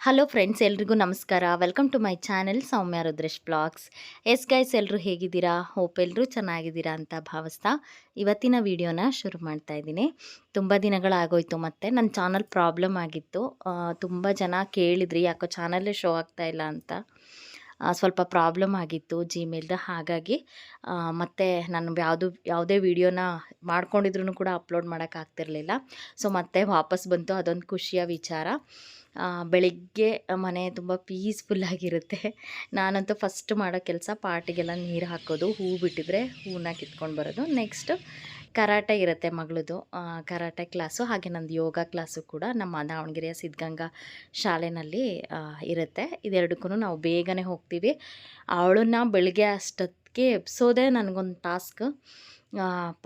Hello friends, ಎಲ್ರಿಗೂ ನಮಸ್ಕಾರ. Welcome to my channel Soumya Rudresh blogs. Yes guys, ಎಲ್ಲರೂ ಹೇಗಿದ್ದೀರಾ? ಹೋಪ್ ಎಲ್ಲರೂ ಚೆನ್ನಾಗಿದ್ದೀರಾ ಅಂತ ಭಾವಿಸ್ತಾ ಇವತ್ತಿನ ವಿಡಿಯೋನ ಶುರು ಮಾಡ್ತಾ ಇದ್ದೀನಿ. ತುಂಬ ದಿನಗಳಾಗೋಯ್ತು, ಮತ್ತು ನನ್ನ ಚಾನಲ್ ಪ್ರಾಬ್ಲಮ್ ಆಗಿತ್ತು. ತುಂಬ ಜನ ಕೇಳಿದ್ರಿ ಯಾಕೋ ಚಾನಲ್ಲೇ ಶೋ ಆಗ್ತಾ ಇಲ್ಲ ಅಂತ. ಸ್ವಲ್ಪ ಪ್ರಾಬ್ಲಮ್ ಆಗಿತ್ತು ಜಿಮೇಲ್ದು. ಹಾಗಾಗಿ ಮತ್ತೆ ನಾನು ಯಾವುದೇ ವೀಡಿಯೋನ ಮಾಡ್ಕೊಂಡಿದ್ರು ಕೂಡ ಅಪ್ಲೋಡ್ ಮಾಡೋಕ್ಕಾಗ್ತಿರ್ಲಿಲ್ಲ. ಸೊ ಮತ್ತೆ ವಾಪಸ್ ಬಂತು. ಅದೊಂದು ಖುಷಿಯ ವಿಚಾರ. ಬೆಳಿಗ್ಗೆ ಮನೆ ತುಂಬ ಪೀಸ್ಫುಲ್ಲಾಗಿರುತ್ತೆ. ನಾನಂತೂ ಫಸ್ಟ್ ಮಾಡೋ ಕೆಲಸ ಪಾಟಿಗೆಲ್ಲ ನೀರು ಹಾಕೋದು, ಹೂವು ಬಿಟ್ಟಿದ್ರೆ ಹೂವನ್ನ ಕಿತ್ಕೊಂಡು ಬರೋದು. ನೆಕ್ಸ್ಟು ಕರಾಟೆ ಇರುತ್ತೆ ಮಗಳದು, ಕರಾಟೆ ಕ್ಲಾಸು, ಹಾಗೆ ನಂದು ಯೋಗ ಕ್ಲಾಸು ಕೂಡ ನಮ್ಮ ದಾವಣಗೆರೆಯ ಸಿದ್ಧಗಂಗಾ ಶಾಲೆಯಲ್ಲಿ ಇರುತ್ತೆ. ಇದೆರಡಕ್ಕೂ ನಾವು ಬೇಗನೆ ಹೋಗ್ತೀವಿ. ಅವಳನ್ನ ಬೆಳಗ್ಗೆ ಅಷ್ಟೊತ್ತಿಗೆ ಎಬ್ಸೋದೇ ನನಗೊಂದು ಟಾಸ್ಕ್.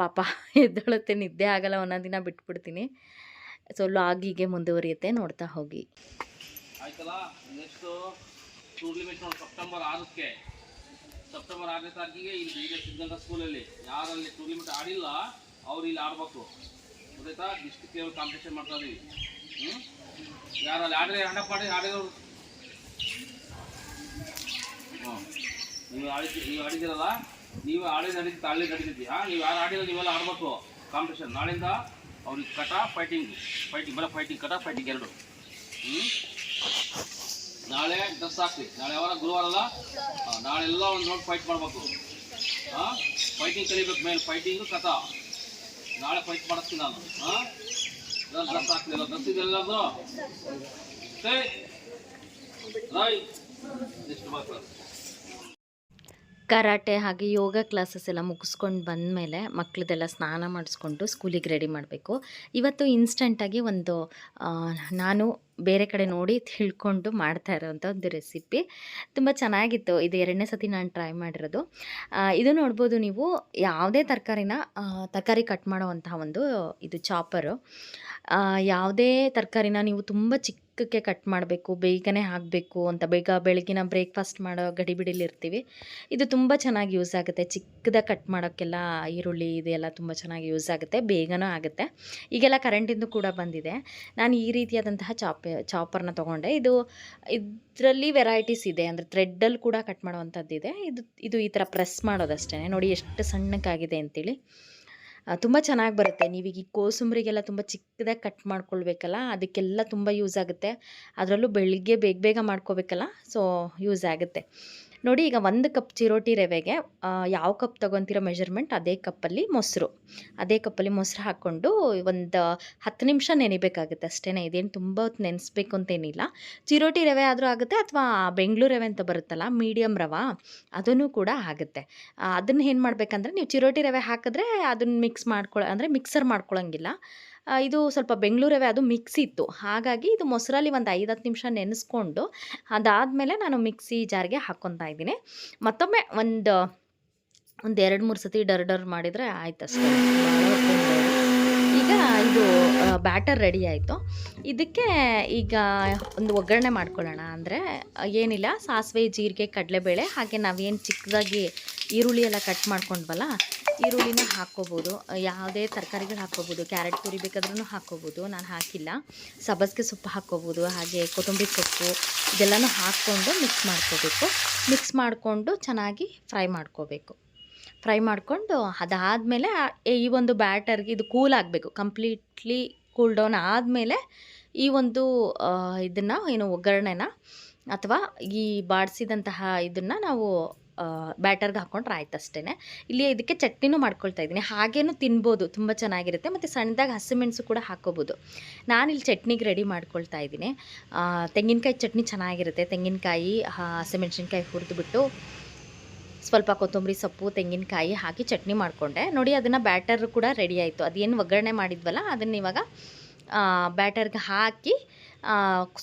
ಪಾಪ ಎದ್ದೇಳುತ್ತೆ, ನಿದ್ದೆ ಆಗಲ್ಲ, ಒಂದೊಂದು ದಿನ ಬಿಟ್ಬಿಡ್ತೀನಿ. ಸೊ ಲಾಗಿಗೆ ಮುಂದುವರಿಯುತ್ತೆ, ನೋಡ್ತಾ ಹೋಗಿ. ಆಯ್ತಲ್ಲ, ನೆಕ್ಸ್ಟು ಟೂರ್ನಿಮೆಂಟ್ ನೋಡಿ ಸೆಪ್ಟೆಂಬರ್ 6ನೇ ತಾರೀಕಿಗೆ ಇಲ್ಲಿ ಈಗ ಸಿದ್ಧಗಂಗಾ ಸ್ಕೂಲಲ್ಲಿ ಯಾರಲ್ಲಿ ಟೂರ್ನಿಮೆಂಟ್ ಆಡಿಲ್ಲ ಅವ್ರು ಇಲ್ಲಿ ಆಡಬೇಕು, ಗೊತ್ತಾಯ್ತಾ? ಡಿಸ್ಟ್ರಿಕ್ಟ್ ಲೆವೆಲ್ ಕಾಂಪಿಟೇಷನ್ ಮಾಡ್ತಾ ಇದೀವಿ. ಯಾರಲ್ಲಿ ಆಡಿದ್ರೆ ಹಂಡಪ್ ಮಾಡಿ ಆಡಿರೋರು. ನೀವು ಆಡಿದಿರಲ್ಲ, ನೀವು ನಡೀತಿದ್ದೆ, ಹಳ್ಳಿ ನಡೀತಿದ್ದಿ. ನೀವು ಯಾರು ಆಡಿಲ್ಲ ನೀವೆಲ್ಲ ಆಡಬೇಕು ಕಾಂಪಿಟೇಷನ್. ನಾಳೆಯಿಂದ ಅವ್ರಿಗೆ ಕಟ ಫೈಟಿಂಗ್ ಬರೋ ಕಟ ಫೈಟಿಂಗ್ ಎರಡು. ನಾಳೆ ಡ್ರೆಸ್ ಹಾಕ್ರಿ. ನಾಳೆ ಯಾವಾಗ ಗುರುವಾರ ಅಲ್ಲ, ನಾಳೆಲ್ಲ ಒಂದು ನೋಡಿ ಫೈಟ್ ಮಾಡಬೇಕು. ಫೈಟಿಂಗ್ ಕಲಿಬೇಕು. ಮೇಲೆ ಫೈಟಿಂಗು ಕಟ. ನಾಳೆ ಫೈಟ್ ಮಾಡಿಸ್ತೀನಿ ನಾನು. ಡ್ರೆಸ್ ಹಾಕ್ತಿಲ್ಲ, ಡ್ರೆಸ್ ಇದೆಲ್ಲದು ಎಷ್ಟು ಮಾತ್ರ. ಕರಾಟೆ ಹಾಗೆ ಯೋಗ ಕ್ಲಾಸಸ್ ಎಲ್ಲ ಮುಗಿಸ್ಕೊಂಡು ಬಂದಮೇಲೆ ಮಕ್ಕಳದೆಲ್ಲ ಸ್ನಾನ ಮಾಡಿಸ್ಕೊಂಡು ಸ್ಕೂಲಿಗೆ ರೆಡಿ ಮಾಡಬೇಕು. ಇವತ್ತು ಇನ್ಸ್ಟೆಂಟಾಗಿ ನಾನು ಬೇರೆ ಕಡೆ ನೋಡಿ ತಿಳ್ಕೊಂಡು ಮಾಡ್ತಾ ಇರೋವಂಥ ಒಂದು ರೆಸಿಪಿ. ತುಂಬ ಚೆನ್ನಾಗಿತ್ತು. ಇದು 2ನೇ ಸತಿ ನಾನು ಟ್ರೈ ಮಾಡಿರೋದು. ಇದು ನೋಡ್ಬೋದು ನೀವು, ಯಾವುದೇ ತರಕಾರಿ ಕಟ್ ಮಾಡೋವಂತಹ ಇದು ಚಾಪರು. ಯಾವುದೇ ತರಕಾರಿನ ನೀವು ತುಂಬ ಚಿಕ್ಕಕ್ಕೆ ಕಟ್ ಮಾಡಬೇಕು, ಬೇಗನೆ ಆಗಬೇಕು ಅಂತ ಬೆಳಗಿನ ಬ್ರೇಕ್ಫಾಸ್ಟ್ ಮಾಡೋ ಗಡಿಬಿಡಿಲಿರ್ತೀವಿ. ಇದು ತುಂಬ ಚೆನ್ನಾಗಿ ಯೂಸ್ ಆಗುತ್ತೆ. ಚಿಕ್ಕದಾಗಿ ಕಟ್ ಮಾಡೋಕ್ಕೆಲ್ಲ ಈರುಳ್ಳಿ ಇದೆಲ್ಲ ತುಂಬ ಚೆನ್ನಾಗಿ ಯೂಸ್ ಆಗುತ್ತೆ, ಬೇಗನೂ ಆಗುತ್ತೆ. ಈಗೆಲ್ಲ ಕರೆಂಟಿಂದು ಕೂಡ ಬಂದಿದೆ. ನಾನು ಈ ರೀತಿಯಾದಂತಹ ಚಾಪರ್ನ ತೊಗೊಂಡೆ. ಇದರಲ್ಲಿ ವೆರೈಟೀಸ್ ಇದೆ, ಅಂದರೆ ಥ್ರೆಡ್ಡಲ್ಲಿ ಕೂಡ ಕಟ್ ಮಾಡೋವಂಥದ್ದಿದೆ. ಇದು ಈ ಥರ ಪ್ರೆಸ್ ಮಾಡೋದಷ್ಟೇ. ನೋಡಿ ಎಷ್ಟು ಸಣ್ಣಕ್ಕಾಗಿದೆ ಅಂತೇಳಿ. ತುಂಬ ಚೆನ್ನಾಗಿ ಬರುತ್ತೆ. ನೀವೀಗ ಈ ಕೋಸಂಬರಿಗೆಲ್ಲ ತುಂಬ ಚಿಕ್ಕದಾಗಿ ಕಟ್ ಮಾಡ್ಕೊಳ್ಬೇಕಲ್ಲ, ಅದಕ್ಕೆಲ್ಲ ತುಂಬ ಯೂಸ್ ಆಗುತ್ತೆ. ಅದರಲ್ಲೂ ಬೆಳಿಗ್ಗೆ ಬೇಗ ಮಾಡ್ಕೋಬೇಕಲ್ಲ, ಸೊ ಯೂಸ್ ಆಗುತ್ತೆ. ನೋಡಿ, ಈಗ 1 ಕಪ್ ಚಿರೋಟಿ ರವೆಗೆ ಯಾವ ಕಪ್ ತೊಗೊತೀರೋ ಮೆಜರ್ಮೆಂಟ್ ಅದೇ ಕಪ್ಪಲ್ಲಿ ಮೊಸರು ಹಾಕ್ಕೊಂಡು ಒಂದು 10 ನಿಮಿಷ ನೆನಿಬೇಕಾಗುತ್ತೆ ಅಷ್ಟೇ. ಇದೇನು ತುಂಬ ಹೊತ್ತು ನೆನೆಸ್ಬೇಕು ಅಂತೇನಿಲ್ಲ. ಚಿರೋಟಿ ರವೆ ಆದರೂ ಆಗುತ್ತೆ, ಅಥವಾ ಬೆಂಗಳೂರು ರವೆ ಅಂತ ಬರುತ್ತಲ್ಲ, ಮೀಡಿಯಮ್ ರವೆ, ಅದನ್ನು ಕೂಡ ಆಗುತ್ತೆ. ಅದನ್ನು ಏನು ಮಾಡಬೇಕಂದ್ರೆ, ನೀವು ಚಿರೋಟಿ ರವೆ ಹಾಕಿದ್ರೆ ಅದನ್ನು ಮಿಕ್ಸರ್ ಮಾಡ್ಕೊಳ್ಳೋಂಗಿಲ್ಲ. ಇದು ಸ್ವಲ್ಪ ಬೆಂಗಳೂರು ರವೆ, ಅದು ಮಿಕ್ಸಿ ಇತ್ತು, ಹಾಗಾಗಿ ಇದು ಮೊಸರಲ್ಲಿ ಒಂದು 5-10 ನಿಮಿಷ ನೆನೆಸ್ಕೊಂಡು ಅದಾದಮೇಲೆ ನಾನು ಮಿಕ್ಸಿ ಜಾರ್ಗೆ ಹಾಕ್ಕೊತಾ ಇದ್ದೀನಿ. ಮತ್ತೊಮ್ಮೆ ಒಂದು 2-3 ಸತಿ ಡರ್ ಮಾಡಿದರೆ ಆಯ್ತಷ್ಟೇ. ಈಗ ಇದು ಬ್ಯಾಟರ್ ರೆಡಿ ಆಯಿತು. ಇದಕ್ಕೆ ಈಗ ಒಂದು ಒಗ್ಗರಣೆ ಮಾಡ್ಕೊಳ್ಳೋಣ. ಅಂದರೆ ಏನಿಲ್ಲ, ಸಾಸಿವೆ, ಜೀರಿಗೆ, ಕಡಲೆಬೇಳೆ, ಹಾಗೆ ನಾವೇನು ಚಿಕ್ಕದಾಗಿ ಈರುಳ್ಳಿ ಎಲ್ಲ ಕಟ್ ಮಾಡ್ಕೊಂಡ್ವಲ್ಲ, ಈರುಳ್ಳಿನ ಹಾಕ್ಕೋಬೋದು. ಯಾವುದೇ ತರಕಾರಿಗಳು ಹಾಕ್ಕೋಬೋದು. ಕ್ಯಾರೆಟ್ ತುರಿ ಬೇಕಾದ್ರೂ ಹಾಕ್ಕೋಬೋದು, ನಾನು ಹಾಕಿಲ್ಲ. ಸಬ್ಬಸಿಗೆ ಸೊಪ್ಪು ಹಾಕ್ಕೋಬೋದು, ಹಾಗೆ ಕೊತ್ತಂಬರಿ ಸೊಪ್ಪು, ಇದೆಲ್ಲನೂ ಹಾಕ್ಕೊಂಡು ಮಿಕ್ಸ್ ಮಾಡಿಕೊಂಡು ಚೆನ್ನಾಗಿ ಫ್ರೈ ಮಾಡ್ಕೊಂಡು ಅದಾದಮೇಲೆ ಈ ಒಂದು ಬ್ಯಾಟರ್ಗೆ ಇದು ಕೂಲ್ ಆಗಬೇಕು. ಕಂಪ್ಲೀಟ್ಲಿ ಕೂಲ್ ಡೌನ್ ಆದಮೇಲೆ ಈ ಇದನ್ನು ಒಗ್ಗರಣೆನ ಅಥವಾ ಈ ಬಾಡಿಸಿದಂತಹ ಇದನ್ನು ನಾವು ಬ್ಯಾಟರ್ಗೆ ಹಾಕ್ಕೊಂಡ್ರೆ ಆಯ್ತು ಅಷ್ಟೇ. ಇಲ್ಲಿ ಇದಕ್ಕೆ ಚಟ್ನಿನೂ ಮಾಡ್ಕೊಳ್ತಾ ಇದ್ದೀನಿ. ಹಾಗೇನೂ ತಿನ್ಬೋದು, ತುಂಬ ಚೆನ್ನಾಗಿರುತ್ತೆ. ಮತ್ತು ಸಣ್ಣದಾಗಿ ಹಸಿಮೆಣಸು ಕೂಡ ಹಾಕ್ಕೋಬೋದು. ನಾನಿಲ್ಲಿ ಚಟ್ನಿಗೆ ರೆಡಿ ಮಾಡ್ಕೊಳ್ತಾ ಇದ್ದೀನಿ. ತೆಂಗಿನಕಾಯಿ ಚಟ್ನಿ ಚೆನ್ನಾಗಿರುತ್ತೆ. ತೆಂಗಿನಕಾಯಿ, ಹಸಿಮೆಣ್ಸಿನ್ಕಾಯಿ ಹುರಿದುಬಿಟ್ಟು ಸ್ವಲ್ಪ ಕೊತ್ತಂಬರಿ ಸೊಪ್ಪು, ತೆಂಗಿನಕಾಯಿ ಹಾಕಿ ಚಟ್ನಿ ಮಾಡಿಕೊಂಡೆ. ನೋಡಿ, ಅದನ್ನು ಬ್ಯಾಟರ್ ಕೂಡ ರೆಡಿ ಆಯಿತು. ಅದೇನು ಒಗ್ಗರಣೆ ಮಾಡಿದ್ವಲ್ಲ, ಅದನ್ನು ಇವಾಗ ಬ್ಯಾಟರ್ಗೆ ಹಾಕಿ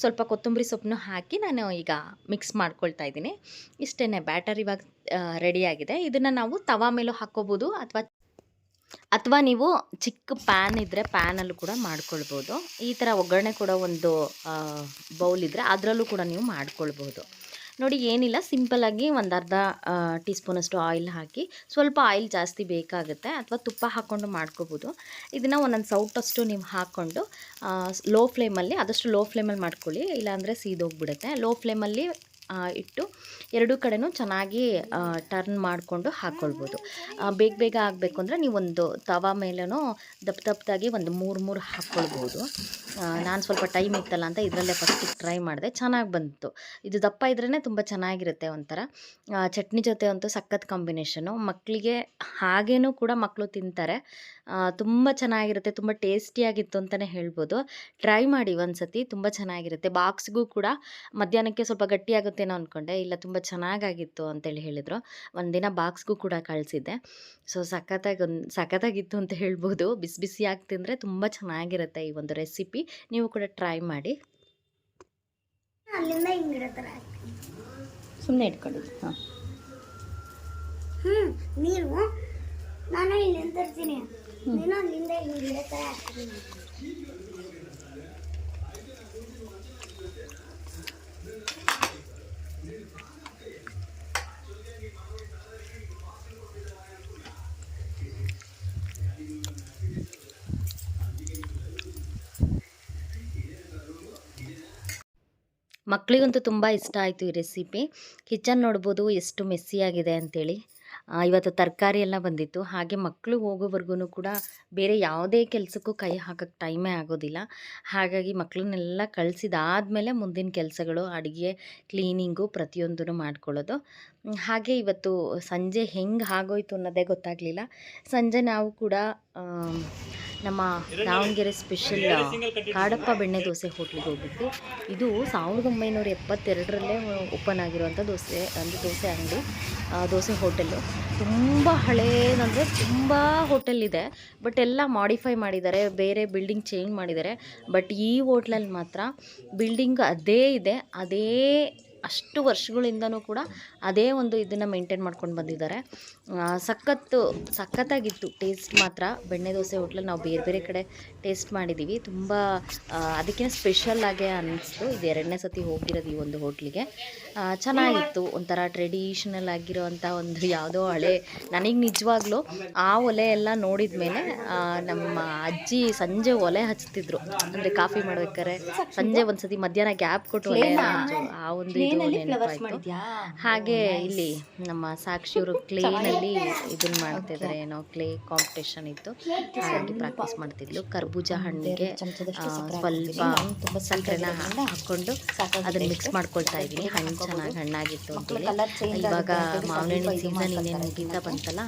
ಸ್ವಲ್ಪ ಕೊತ್ತಂಬರಿ ಸೊಪ್ಪನ್ನು ಹಾಕಿ ನಾನು ಈಗ ಮಿಕ್ಸ್ ಮಾಡ್ಕೊಳ್ತಾ ಇದ್ದೀನಿ. ಇಷ್ಟೇ, ಬ್ಯಾಟರ್ ಇವಾಗ ರೆಡಿಯಾಗಿದೆ. ಇದನ್ನು ನಾವು ತವಾ ಮೇಲೂ ಹಾಕ್ಕೋಬೋದು, ಅಥವಾ ನೀವು ಚಿಕ್ಕ ಪ್ಯಾನ್ ಇದ್ದರೆ ಪ್ಯಾನಲ್ಲೂ ಕೂಡ ಮಾಡ್ಕೊಳ್ಬೋದು. ಈ ಥರ ಒಗ್ಗರಣೆ ಕೂಡ ಒಂದು ಬೌಲ್ ಇದ್ದರೆ ಅದರಲ್ಲೂ ಕೂಡ ನೀವು ಮಾಡ್ಕೊಳ್ಬೋದು. ನೋಡಿ ಏನಿಲ್ಲ, ಸಿಂಪಲ್ಲಾಗಿ ಒಂದು ಅರ್ಧ ಟೀ ಸ್ಪೂನಷ್ಟು ಆಯಿಲ್ ಹಾಕಿ, ಸ್ವಲ್ಪ ಆಯಿಲ್ ಜಾಸ್ತಿ ಬೇಕಾಗುತ್ತೆ ಅಥವಾ ತುಪ್ಪ ಹಾಕ್ಕೊಂಡು ಮಾಡ್ಕೋಬೋದು. ಇದನ್ನು ಒಂದೊಂದು ಸೌಟಷ್ಟು ನೀವು ಹಾಕ್ಕೊಂಡು ಲೋ ಫ್ಲೇಮಲ್ಲಿ, ಆದಷ್ಟು ಲೋ ಫ್ಲೇಮಲ್ಲಿ ಮಾಡ್ಕೊಳ್ಳಿ, ಇಲ್ಲಾಂದರೆ ಸೀದೋಗ್ಬಿಡುತ್ತೆ. ಲೋ ಫ್ಲೇಮಲ್ಲಿ ಇಟ್ಟು ಎರಡೂ ಕಡೆನೂ ಚೆನ್ನಾಗಿ ಟರ್ನ್ ಮಾಡಿಕೊಂಡು ಹಾಕ್ಕೊಳ್ಬೋದು. ಬೇಗ ಬೇಗ ಆಗಬೇಕು ಅಂದರೆ ನೀವೊಂದು ತವಾ ಮೇಲೂ ದಪ್ಪದಾಗಿ ಒಂದು ಮೂರು ಹಾಕ್ಕೊಳ್ಬೋದು. ನಾನು ಸ್ವಲ್ಪ ಟೈಮ್ ಇತ್ತಲ್ಲ ಅಂತ ಇದರಲ್ಲೇ ಫಸ್ಟಿಗೆ ಟ್ರೈ ಮಾಡಿದೆ, ಚೆನ್ನಾಗಿ ಬಂತು. ಇದು ದಪ್ಪ ಇದ್ರೇ ತುಂಬ ಚೆನ್ನಾಗಿರುತ್ತೆ. ಒಂಥರ ಚಟ್ನಿ ಜೊತೆ ಅಂತೂ ಸಖತ್ ಕಾಂಬಿನೇಷನು. ಮಕ್ಕಳಿಗೆ ಹಾಗೇನೂ ಕೂಡ ಮಕ್ಕಳು ತಿಂತಾರೆ. ತುಂಬ ಚೆನ್ನಾಗಿರುತ್ತೆ, ತುಂಬ ಟೇಸ್ಟಿಯಾಗಿತ್ತು ಅಂತಲೇ ಹೇಳ್ಬೋದು. ಟ್ರೈ ಮಾಡಿ ಒಂದು ಸತಿ, ತುಂಬ ಚೆನ್ನಾಗಿರುತ್ತೆ. ಬಾಕ್ಸ್ಗೂ ಕೂಡ ಮಧ್ಯಾಹ್ನಕ್ಕೆ ಸ್ವಲ್ಪ ಗಟ್ಟಿಯಾಗುತ್ತೇನೋ ಅಂದ್ಕೊಂಡೆ, ಇಲ್ಲ ತುಂಬ ಚೆನ್ನಾಗಾಗಿತ್ತು ಅಂತೇಳಿ ಹೇಳಿದರು. ಒಂದಿನ ಬಾಕ್ಸ್ಗೂ ಕೂಡ ಕಳಿಸಿದ್ದೆ. ಸೊ ಸಖತ್ತಾಗಿತ್ತು ಅಂತ ಹೇಳ್ಬೋದು. ಬಿಸಿ ಬಿಸಿಯಾಗಿ ತಿಂದರೆ ತುಂಬ ಚೆನ್ನಾಗಿರುತ್ತೆ ಈ ಒಂದು ರೆಸಿಪಿ. ನೀವು ಕೂಡ ಟ್ರೈ ಮಾಡಿ. ಅಲ್ಲಿಂದ ಹಿಂಗಿಡತ್ತಾರ ಸುಮ್ಮನೆ ಇಟ್ಕೊಂಡಿದ್ದು. ಹಾಂ, ನೀರು ನಾನು ಇಲ್ಲಿಂದ ತರ್ತೀನಿ, ನೀನು ಅಲ್ಲಿಂದ ಹಿಂಗಿಡತ್ತಾರ ಹಾಕ್ತೀನಿ. ಮಕ್ಕಳಿಗಂತೂ ತುಂಬ ಇಷ್ಟ ಆಯಿತು ಈ ರೆಸಿಪಿ. ಕಿಚನ್ ನೋಡ್ಬೋದು ಎಷ್ಟು ಮೆಸ್ಸಿಯಾಗಿದೆ ಅಂಥೇಳಿ. ಇವತ್ತು ತರಕಾರಿ ಎಲ್ಲ ಬಂದಿತ್ತು. ಹಾಗೆ ಮಕ್ಕಳು ಹೋಗೋವರೆಗೂ ಕೂಡ ಬೇರೆ ಯಾವುದೇ ಕೆಲಸಕ್ಕೂ ಕೈ ಹಾಕೋಕ್ಕೆ ಟೈಮೇ ಆಗೋದಿಲ್ಲ. ಹಾಗಾಗಿ ಮಕ್ಕಳನ್ನೆಲ್ಲ ಕಳಿಸಿದಾದ್ಮೇಲೆ ಮುಂದಿನ ಕೆಲಸಗಳು, ಅಡುಗೆ, ಕ್ಲೀನಿಂಗು ಪ್ರತಿಯೊಂದೂ ಮಾಡ್ಕೊಳ್ಳೋದು. ಹಾಗೆ ಇವತ್ತು ಸಂಜೆ ಹೆಂಗೆ ಆಗೋಯ್ತು ಅನ್ನೋದೇ ಗೊತ್ತಾಗಲಿಲ್ಲ. ಸಂಜೆ ನಾವು ಕೂಡ ನಮ್ಮ ದಾವಣಗೆರೆ ಸ್ಪೆಷಲ್ ಕಾಡಪ್ಪ ಬೆಣ್ಣೆ ದೋಸೆ ಹೋಟ್ಲಿಗೆ ಹೋಗಿದ್ವಿ. ಇದು 1972ರಲ್ಲೇ ಓಪನ್ ಆಗಿರುವಂಥ ದೋಸೆ ಅಂಗಡಿ, ದೋಸೆ ಹೋಟೆಲ್ಲು. ತುಂಬ ಹಳೇದಂದರೆ ತುಂಬ ಹೋಟೆಲ್ ಇದೆ, ಬಟ್ ಎಲ್ಲ ಮಾಡಿಫೈ ಮಾಡಿದ್ದಾರೆ, ಬೇರೆ ಬಿಲ್ಡಿಂಗ್ ಚೇಂಜ್ ಮಾಡಿದ್ದಾರೆ. ಬಟ್ ಈ ಹೋಟ್ಲಲ್ಲಿ ಮಾತ್ರ ಬಿಲ್ಡಿಂಗ್ ಅದೇ ಇದೆ, ಅದೇ ಅಷ್ಟು ವರ್ಷಗಳಿಂದನೂ ಕೂಡ ಅದೇ ಒಂದು ಇದನ್ನು ಮೇಂಟೈನ್ ಮಾಡ್ಕೊಂಡು ಬಂದಿದ್ದಾರೆ. ಸಖತ್ತಾಗಿತ್ತು ಟೇಸ್ಟ್ ಮಾತ್ರ. ಬೆಣ್ಣೆ ದೋಸೆ ಹೋಟ್ಲಲ್ಲಿ ನಾವು ಬೇರೆ ಬೇರೆ ಕಡೆ ಟೇಸ್ಟ್ ಮಾಡಿದ್ದೀವಿ, ತುಂಬ ಅದಕ್ಕಿಂತ ಸ್ಪೆಷಲ್ಲಾಗೇ ಅನ್ನಿಸ್ತು. ಇದು 2ನೇ ಸತಿ ಹೋಗಿರೋದು ಈ ಒಂದು ಹೋಟ್ಲಿಗೆ. ಚೆನ್ನಾಗಿತ್ತು, ಒಂಥರ ಟ್ರೆಡಿಷನಲ್ ಆಗಿರೋವಂಥ ಒಂದು ಯಾವುದೋ ಹಳೆ, ನನಗೆ ನಿಜವಾಗ್ಲೂ ಆ ಒಲೆ ಎಲ್ಲ ನೋಡಿದ ಮೇಲೆ ನಮ್ಮ ಅಜ್ಜಿ ಸಂಜೆ ಒಲೆ ಹಚ್ತಿದ್ರು, ಅಂದರೆ ಕಾಫಿ ಮಾಡ್ಬೇಕಾದ್ರೆ ಸಂಜೆ ಒಂದು ಸತಿ ಮಧ್ಯಾಹ್ನ ಗ್ಯಾಪ್ ಕೊಟ್ಟು ಒಲೆ ಆ ಒಂದು ಇದು ನೆನಪಾಯಿತು. ಹಾಗೆ ಇಲ್ಲಿ ನಮ್ಮ ಸಾಕ್ಷಿಯವರು ಕ್ಲೇನಲ್ಲಿ ಇದನ್ನು ಮಾಡ್ತಿದ್ದಾರೆ, ಏನೋ ಕ್ಲೇ ಕಾಂಪಿಟೇಷನ್ ಇತ್ತು, ಹಾಗಾಗಿ ಪ್ರಾಕ್ಟೀಸ್ ಮಾಡ್ತಿದ್ಲು. ಕರ್ಬೂಜ ಹಣ್ಣಿಗೆ ಸ್ವಲ್ಪ ಸಕ್ಕರೆನ ಹಾಕ್ಕೊಂಡು ಅದನ್ನು ಮಿಕ್ಸ್ ಮಾಡ್ಕೊಳ್ತಾ ಇದ್ದೀನಿ. ಹಣ್ಣು ಚೆನ್ನಾಗಿ ಹಣ್ಣಾಗಿತ್ತು ಅಂತೇಳಿ. ಇವಾಗ ಮಾವಿನ ಹಣ್ಣಿನ ಸೀಸನ್ ಇನ್ನೇನು ಮುಗಿತಾ ಬಂತಲ್ಲ,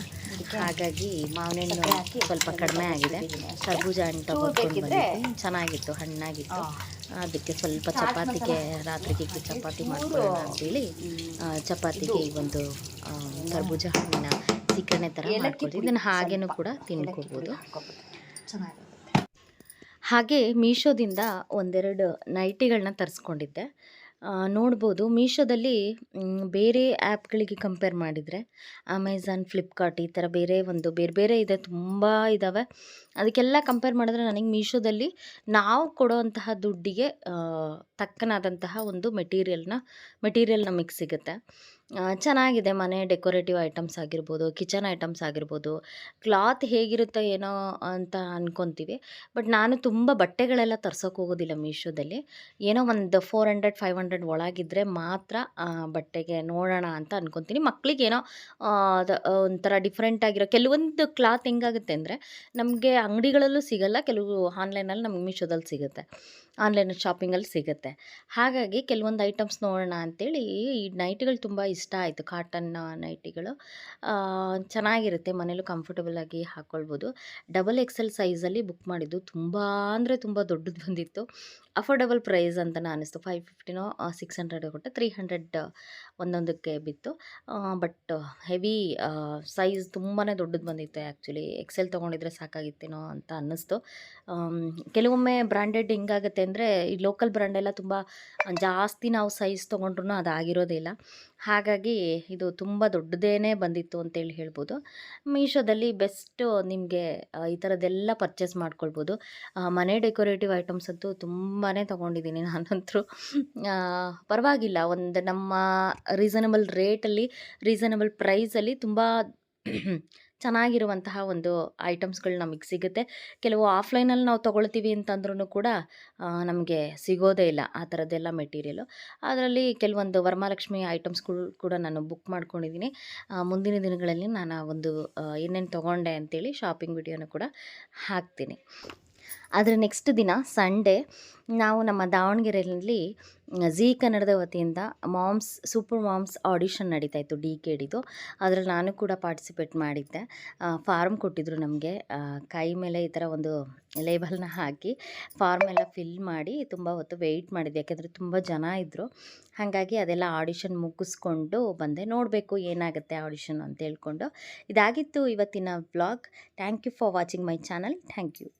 ಹಾಗಾಗಿ ಮಾವಿನ ಹಣ್ಣು ಸ್ವಲ್ಪ ಕಡಿಮೆ ಆಗಿದೆ. ಕರ್ಬೂಜ ಹಣ್ಣು ತಗೊಂಡ್ಕೊಂಡು ಬಂದಿದ್ದೆ, ಚೆನ್ನಾಗಿತ್ತು, ಹಣ್ಣಾಗಿತ್ತು. ಅದಕ್ಕೆ ಸ್ವಲ್ಪ ಚಪಾತಿಗೆ, ರಾತ್ರಿಗೆ ಚಪಾತಿ ಮಾಡ್ಕೊಳ್ಳೋಣ ಅಂತೇಳಿ ಚಪಾತಿಗೆ ಈ ಒಂದು ಕರ್ಬೂಜ ಹಣ್ಣಿನ ಚಿಕನೆ ಥರ ಮಾಡ್ಕೊಳ್ತೀವಿ. ಇದನ್ನು ಹಾಗೇನೂ ಕೂಡ ತಿನ್ಕೋಬೋದು. ಹಾಗೆ ಮೀಶೋದಿಂದ ಒಂದೆರಡು ನೈಟಿಗಳನ್ನ ತರಿಸ್ಕೊಂಡಿದ್ದೆ. ನೋಡ್ಬೋದು ಮೀಶೋದಲ್ಲಿ ಬೇರೆ ಆ್ಯಪ್ಗಳಿಗೆ ಕಂಪೇರ್ ಮಾಡಿದರೆ ಅಮೆಝಾನ್, ಫ್ಲಿಪ್ಕಾರ್ಟ್ ಈ ಥರ ಬೇರೆ ಬೇರೆ ಇದೆ, ತುಂಬ ಇದ್ದಾವೆ. ಅದಕ್ಕೆಲ್ಲ ಕಂಪೇರ್ ಮಾಡಿದ್ರೆ ನನಗೆ ಮೀಶೋದಲ್ಲಿ ನಾವು ಕೊಡೋವಂತಹ ದುಡ್ಡಿಗೆ ತಕ್ಕನಾದಂತಹ ಒಂದು ಮೆಟೀರಿಯಲ್ ನಮಗೆ ಸಿಗುತ್ತೆ. ಚೆನ್ನಾಗಿದೆ. ಮನೆ ಡೆಕೋರೇಟಿವ್ ಐಟಮ್ಸ್ ಆಗಿರ್ಬೋದು, ಕಿಚನ್ ಐಟಮ್ಸ್ ಆಗಿರ್ಬೋದು, ಕ್ಲಾತ್ ಹೇಗಿರುತ್ತೋ ಏನೋ ಅಂತ ಅಂದ್ಕೊತೀವಿ. ಬಟ್ ನಾನು ತುಂಬ ಬಟ್ಟೆಗಳೆಲ್ಲ ತರ್ಸೋಕೆ ಹೋಗೋದಿಲ್ಲ ಮೀಶೋದಲ್ಲಿ. ಏನೋ ಒಂದು 400-500 ಒಳಗಿದ್ದರೆ ಮಾತ್ರ ಬಟ್ಟೆಗೆ ನೋಡೋಣ ಅಂತ ಅಂದ್ಕೊತೀನಿ. ಮಕ್ಕಳಿಗೇನೋ ಒಂಥರ ಡಿಫ್ರೆಂಟ್ ಆಗಿರೋ ಕೆಲವೊಂದು ಕ್ಲಾತ್ ಹೆಂಗಾಗುತ್ತೆ ಅಂದರೆ ನಮಗೆ ಅಂಗಡಿಗಳಲ್ಲೂ ಸಿಗಲ್ಲ, ಕೆಲವು ಆನ್ಲೈನಲ್ಲಿ ನಮಗೆ ಮೀಶೋದಲ್ಲಿ ಸಿಗುತ್ತೆ, ಆನ್ಲೈನ್ ಶಾಪಿಂಗಲ್ಲಿ ಸಿಗುತ್ತೆ. ಹಾಗಾಗಿ ಕೆಲವೊಂದು ಐಟಮ್ಸ್ ನೋಡೋಣ ಅಂಥೇಳಿ ಈ ನೈಟಿಗಳು ತುಂಬ ಇಷ್ಟ ಆಯಿತು. ಕಾಟನ್ ನೈಟಿಗಳು ಚೆನ್ನಾಗಿರುತ್ತೆ, ಮನೇಲೂ ಕಂಫರ್ಟಬಲಾಗಿ ಹಾಕ್ಕೊಳ್ಬೋದು. XXL ಸೈಜಲ್ಲಿ ಬುಕ್ ಮಾಡಿದ್ದು, ತುಂಬ ಅಂದರೆ ತುಂಬ ದೊಡ್ಡದು ಬಂದಿತ್ತು. ಅಫೋರ್ಡಬಲ್ ಪ್ರೈಸ್ ಅಂತ ಅನ್ನಿಸ್ತು. 550ನೋ 600 ಕೊಟ್ಟೆ, 300 ಒಂದೊಂದಕ್ಕೆ ಬಿತ್ತು. ಬಟ್ ಹೆವಿ ಸೈಜ್ ತುಂಬಾ ದೊಡ್ಡದು ಬಂದಿತ್ತು. ಆ್ಯಕ್ಚುಲಿ XL ತೊಗೊಂಡಿದ್ರೆ ಸಾಕಾಗಿತ್ತೇನೋ ಅಂತ ಅನ್ನಿಸ್ತು. ಕೆಲವೊಮ್ಮೆ ಬ್ರ್ಯಾಂಡೆಡ್ ಹೆಂಗಾಗುತ್ತೆ ಅಂದರೆ ಈ ಲೋಕಲ್ ಬ್ರ್ಯಾಂಡೆಲ್ಲ ತುಂಬ ಜಾಸ್ತಿ ನಾವು ಸೈಜ್ ತೊಗೊಂಡ್ರೂ ಅದಾಗಿರೋದೇ ಇಲ್ಲ. ಹಾಗಾಗಿ ಇದು ತುಂಬ ದೊಡ್ಡದೇನೇ ಬಂದಿತ್ತು ಅಂತೇಳಿ ಹೇಳ್ಬೋದು. ಮೀಶೋದಲ್ಲಿ ಬೆಸ್ಟು ನಿಮಗೆ ಈ ಥರದ್ದೆಲ್ಲ ಪರ್ಚೇಸ್ ಮಾಡ್ಕೊಳ್ಬೋದು. ಮನೆ ಡೆಕೋರೇಟಿವ್ ಐಟಮ್ಸ್ ಅಂತೂ ತುಂಬಾ ತೊಗೊಂಡಿದ್ದೀನಿ ನಾನಂತೂ. ಪರವಾಗಿಲ್ಲ, ಒಂದು ನಮ್ಮ ರೀಸನಬಲ್ ರೇಟಲ್ಲಿ, ರೀಸನಬಲ್ ಪ್ರೈಸಲ್ಲಿ ತುಂಬ ಚೆನ್ನಾಗಿರುವಂತಹ ಒಂದು ಐಟಮ್ಸ್ಗಳು ನಮಗೆ ಸಿಗುತ್ತೆ. ಕೆಲವು ಆಫ್ಲೈನಲ್ಲಿ ನಾವು ತೊಗೊಳ್ತೀವಿ ಅಂತಂದ್ರೂ ಕೂಡ ನಮಗೆ ಸಿಗೋದೇ ಇಲ್ಲ ಆ ಥರದ್ದೆಲ್ಲ ಮೆಟೀರಿಯಲು. ಅದರಲ್ಲಿ ಕೆಲವೊಂದು ವರಮಹಾಲಕ್ಷ್ಮಿ ಐಟಮ್ಸ್ಗಳು ಕೂಡ ನಾನು ಬುಕ್ ಮಾಡ್ಕೊಂಡಿದ್ದೀನಿ. ಮುಂದಿನ ದಿನಗಳಲ್ಲಿ ನಾನು ಆ ಒಂದು ಏನೇನು ತೊಗೊಂಡೆ ಅಂತೇಳಿ ಶಾಪಿಂಗ್ ವಿಡಿಯೋನ ಕೂಡ ಹಾಕ್ತೀನಿ. ಆದರೆ ನೆಕ್ಸ್ಟ್ ದಿನ ಸಂಡೇ ನಾವು ನಮ್ಮ ದಾವಣಗೆರೆಯಲ್ಲಿ ಝೀ ಕನ್ನಡದ ವತಿಯಿಂದ ಸೂಪರ್ ಮಾಮ್ಸ್ ಆಡಿಷನ್ ನಡೀತಾ ಇತ್ತು DKDದು. ಅದರಲ್ಲಿ ನಾನು ಕೂಡ ಪಾರ್ಟಿಸಿಪೇಟ್ ಮಾಡಿದ್ದೆ. ಫಾರ್ಮ್ ಕೊಟ್ಟಿದ್ದರು ನಮಗೆ. ಕೈ ಮೇಲೆ ಈ ಥರ ಒಂದು ಲೇಬಲ್ನ ಹಾಕಿ ಫಾರ್ಮ್ ಎಲ್ಲ ಫಿಲ್ ಮಾಡಿ ತುಂಬ ಹೊತ್ತು ವೆಯ್ಟ್ ಮಾಡಿದ್ದೆ, ಯಾಕೆಂದರೆ ತುಂಬ ಜನ ಇದ್ದರು. ಹಾಗಾಗಿ ಅದೆಲ್ಲ ಆಡಿಷನ್ ಮುಗಿಸ್ಕೊಂಡು ಬಂದೆ. ನೋಡಬೇಕು ಏನಾಗುತ್ತೆ ಆಡಿಷನ್ ಅಂತ ಹೇಳ್ಕೊಂಡು. ಇದಾಗಿತ್ತು ಇವತ್ತಿನ vlog. Thank you for watching my channel. Thank you.